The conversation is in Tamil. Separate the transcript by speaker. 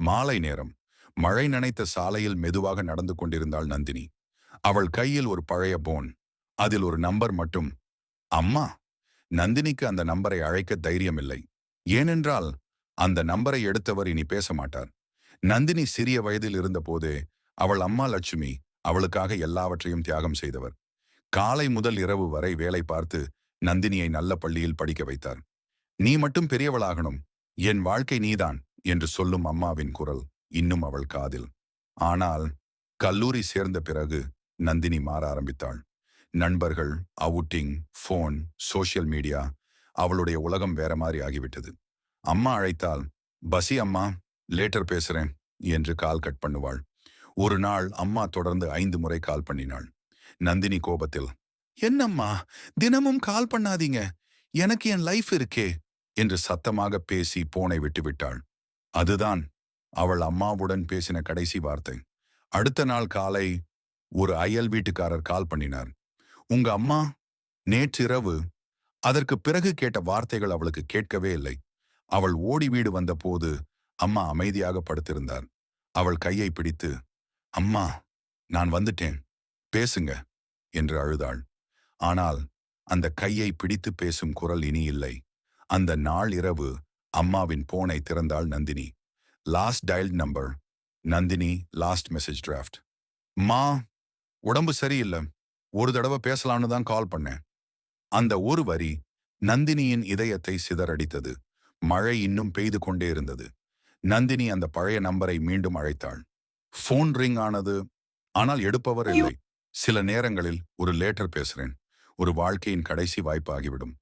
Speaker 1: மாலை நேரம். மழை நனைத்த சாலையில் மெதுவாக நடந்து கொண்டிருந்தாள் நந்தினி. அவள் கையில் ஒரு பழைய போன். அதில் ஒரு நம்பர் மட்டும். அம்மா. நந்தினிக்கு அந்த நம்பரை அழைக்க தைரியமில்லை. ஏனென்றால் அந்த நம்பரை எடுத்தவர் இனி பேச மாட்டார். நந்தினி சிறிய வயதில் இருந்தபோதே அவள் அம்மா லட்சுமி அவளுக்காக எல்லாவற்றையும் தியாகம் செய்தவர். காலை முதல் இரவு வரை வேலை பார்த்து நந்தினியை நல்ல பள்ளியில் படிக்க வைத்தார். நீ மட்டும் பெரியவளாகணும், என் வாழ்க்கை நீதான் என்று சொல்லும் அம்மாவின் குரல் இன்னும் அவள் காதில். ஆனால் கல்லூரி சேர்ந்த பிறகு நந்தினி மாற ஆரம்பித்தாள். நண்பர்கள், அவுட்டிங், போன், சோஷியல் மீடியா, அவளுடைய உலகம் வேற மாதிரி ஆகிவிட்டது. அம்மா அழைத்தால், பசி அம்மா, லேட்டர் பேசுறேன் என்று கால் கட் பண்ணுவாள். ஒரு நாள் அம்மா தொடர்ந்து 5 முறை கால் பண்ணினாள். நந்தினி கோபத்தில், என்னம்மா தினமும் கால் பண்ணாதீங்க, எனக்கு என் லைஃப் இருக்கே என்று சத்தமாக பேசி போனை விட்டுவிட்டாள். அதுதான் அவள் அம்மாவுடன் பேசின கடைசி வார்த்தை. அடுத்த நாள் காலை ஒரு அயல் வீட்டுக்காரர் கால் பண்ணினார். உங்க அம்மா நேற்றிரவு. அதற்கு பிறகு கேட்ட வார்த்தைகள் அவளுக்கு கேட்கவே இல்லை. அவள் ஓடி வீடு வந்தபோது அம்மா அமைதியாக படுத்திருந்தார். அவள் கையை பிடித்து, அம்மா நான் வந்துட்டேன், பேசுங்க என்று அழுதாள். ஆனால் அந்த கையை பிடித்து பேசும் குரல் இனி இல்லை. அந்த நாள் இரவு அம்மாவின் போனை திறந்தாள் Nandini. Last dialled number. Nandini last message draft. மா, உடம்பு சரியில்லை, ஒரு தடவை பேசலாம்னு தான் கால் பண்ணேன். அந்த ஒரு வரி நந்தினியின் இதயத்தை சிதறடித்தது. மழை இன்னும் பெய்து கொண்டே இருந்தது. நந்தினி அந்த பழைய நம்பரை மீண்டும் அழைத்தாள். போன் ரிங் ஆனது. ஆனால் எடுப்பவர் இல்லை. சில நேரங்களில் ஒரு லேட்டர் பேசுறேன், ஒரு வாழ்க்கையின் கடைசி வாய்ப்பு ஆகிவிடும்.